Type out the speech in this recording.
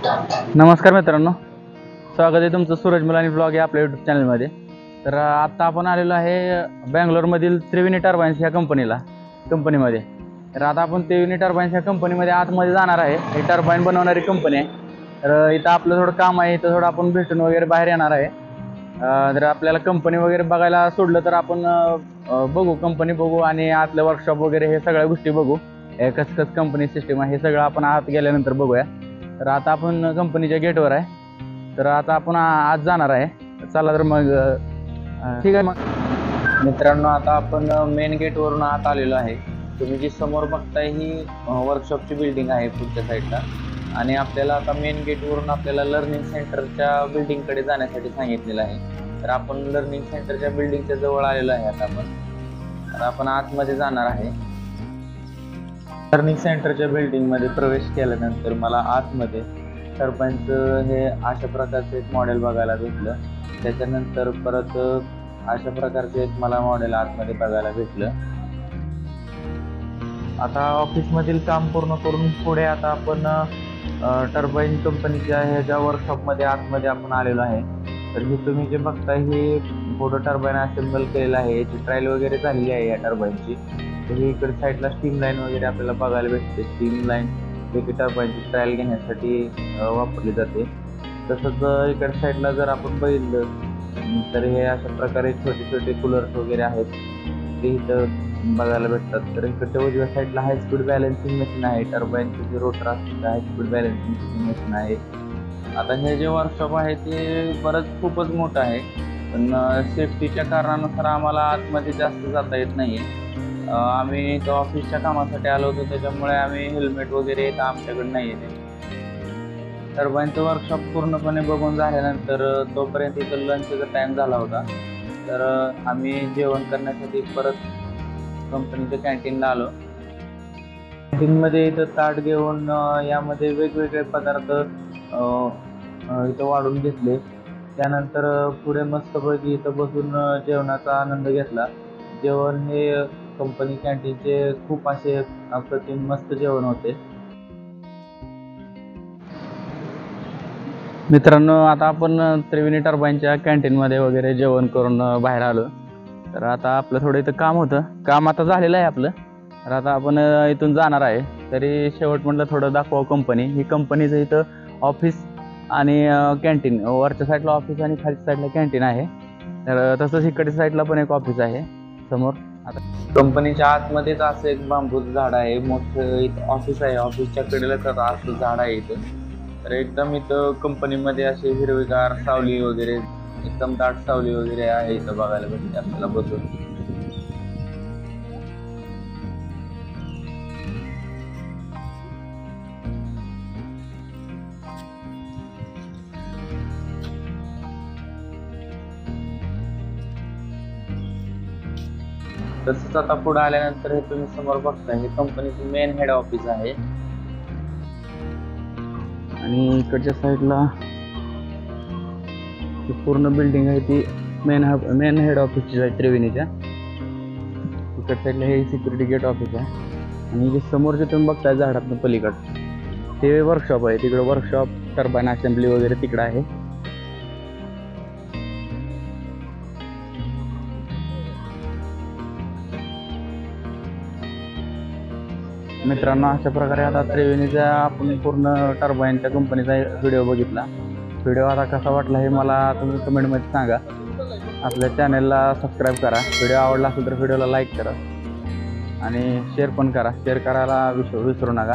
नमस्कार मित्रांनो, स्वागत आहे तुमचं सूरज मुलानी ब्लॉग या आपल्या यूट्यूब चॅनलमध्ये. तर आत्ता आपण आलेलो आहे बँगलोरमधील त्रिवेणी टर्बाईन्स ह्या कंपनीमध्ये. तर आता आपण त्रिवेणी टर्बाईन्स ह्या कंपनीमध्ये आतमध्ये जाणार आहे. ही टर्बाईन बनवणारी कंपनी आहे. तर इथं आपलं थोडं काम आहे, इथं थोडं आपण भेटून वगैरे बाहेर येणार आहे. जर आपल्याला कंपनी वगैरे बघायला सोडलं तर आपण बघू, कंपनी बघू आणि आतलं वर्कशॉप वगैरे हे सगळ्या गोष्टी बघू. कसं कंपनी सिस्टीम आहे हे सगळं आपण आत गेल्यानंतर बघूया. तर आता आपण कंपनीच्या गेटवर आहे. तर आता आपण आज जाणार आहे. चला तर मग ठीक आहे. मग मित्रांनो, आता आपण मेन गेटवरून आत आलेलो आहे. तुम्ही जी समोर बघताय ही वर्कशॉपची बिल्डिंग आहे पुढच्या साईडला. आणि आपल्याला आता मेन गेटवरून आपल्याला लर्निंग सेंटरच्या बिल्डिंगकडे जाण्यासाठी सांगितलेलं आहे. तर आपण लर्निंग सेंटरच्या बिल्डिंगच्या जवळ आलेलो आहे आता आपण. तर आपण आतमध्ये जाणार आहे. लर्निंग सेंटरच्या बिल्डिंगमध्ये प्रवेश केल्यानंतर मला आतमध्ये टर्बाईनचं हे अशा प्रकारचं एक मॉडेल बघायला भेटलं. त्याच्यानंतर परत अशा प्रकारचं एक मला मॉडेल आतमध्ये बघायला भेटलं. आता ऑफिसमधील काम पूर्ण करून पुढे आता आपण टर्बाईन कंपनीच्या ह्याच्या वर्कशॉपमध्ये आतमध्ये आपण आलेलो आहे. तर हे तुम्ही जे बघताय हे पुढं टर्बाईन असेंबल केलेलं आहे. याची ट्रायल वगैरे झालेली आहे या टर्बाईनची. तर ही इकडे साईडला स्टीम लाईन वगैरे आपल्याला बघायला भेटते. स्टीम लाईन वेगळी टर्बाईनची ट्रायल घेण्यासाठी वापरली जाते. तसंच इकडे साईडला जर आपण बघितलं तर हे अशा प्रकारे छोटे छोटे कूलर्स वगैरे आहेत ते इथं बघायला भेटतात. तर इकडच्या उजव्या साईडला हाय स्पीड बॅलन्सिंग मशीन आहे. टर्बाईनचे जे रोटर असतात हाय स्पीड बॅलन्सिंग मशीन आहे. आता हे जे वर्कशॉप आहे ते खूपच मोठं आहे, पण सेफ्टीच्या कारणानुसार आम्हाला आतमध्ये जास्त जाता येत नाही आहे. आम्ही इथं ऑफिसच्या कामासाठी आलो होतो, त्याच्यामुळे आम्ही हेल्मेट वगैरे इथं आमच्याकडे नाही आहे. टर्बाईनचं वर्कशॉप पूर्णपणे बघून झाल्यानंतर तोपर्यंत इथं लंचचा टाईम झाला होता. तर आम्ही जेवण करण्यासाठी परत कंपनीच्या कॅन्टीनला आलो. कॅन्टीनमध्ये इथं ताट घेऊन यामध्ये वेगवेगळे पदार्थ इथं वाढून घेतले. त्यानंतर पुढे मस्तपैकी इथं बसून जेवणाचा आनंद घेतला. जेवण हे कंपनी कॅन्टीनचे खूप असे अप्रतिम मस्त जेवण होते. मित्रांनो, आता आपण त्रिवेणी टर्बाईनच्या कॅन्टीनमध्ये वगैरे जेवण करून बाहेर आलो. तर आता आपलं थोडं इथं काम होतं, काम आता झालेलं आहे आपलं. तर आता आपण इथून जाणार आहे. तरी शेवट म्हटलं थोडं दाखवा कंपनी. ही कंपनीचं इथं ऑफिस आणि कॅन्टीन, वरच्या साईडला ऑफिस आणि खालच्या साईडला कॅन्टीन आहे. तर तसंच इकडच्या साईडला पण एक ऑफिस आहे समोर. आता कंपनीच्या आतमध्येच असं एक बांबूचं झाड आहे, मोठं इथं ऑफिस आहे. ऑफिसच्या कडेला तर असं झाड आहे इथं. तर एकदम इथं कंपनीमध्ये असे हिरवीगार सावली वगैरे, एकदम दाट सावली वगैरे आहे इथं बघायला भेटते आपल्याला बसून. तसंच आता पुढे आल्यानंतर हे तुम्ही समोर बघताय हे कंपनीचं मेन हेड ऑफिस आहे. आणि इकडच्या साईडला ही पूर्ण बिल्डिंग आहे ती मेन हेड ऑफिसची आहे त्रिवेणीच्या. इकडच्या साईडला हे सिक्युरिटी गेट ऑफिस आहे. आणि जे समोर जे तुम्ही बघताय झाडातनं पलीकडं ते वर्कशॉप आहे. तिकडे वर्कशॉप, टर्बाईन असेंब्ली वगैरे तिकडं आहे. मित्रांनो, अशा प्रकारे आता त्रिवेणीच्या आपण पूर्ण टर्बाईनच्या कंपनीचा व्हिडिओ बघितला. व्हिडिओ आता कसा वाटला हे मला तुम्ही कमेंटमध्ये सांगा. आपल्या चॅनलला सबस्क्राईब करा. व्हिडिओ आवडला असेल तर व्हिडिओला लाईक करा आणि शेअर पण करा. शेअर करायला विसरू नका.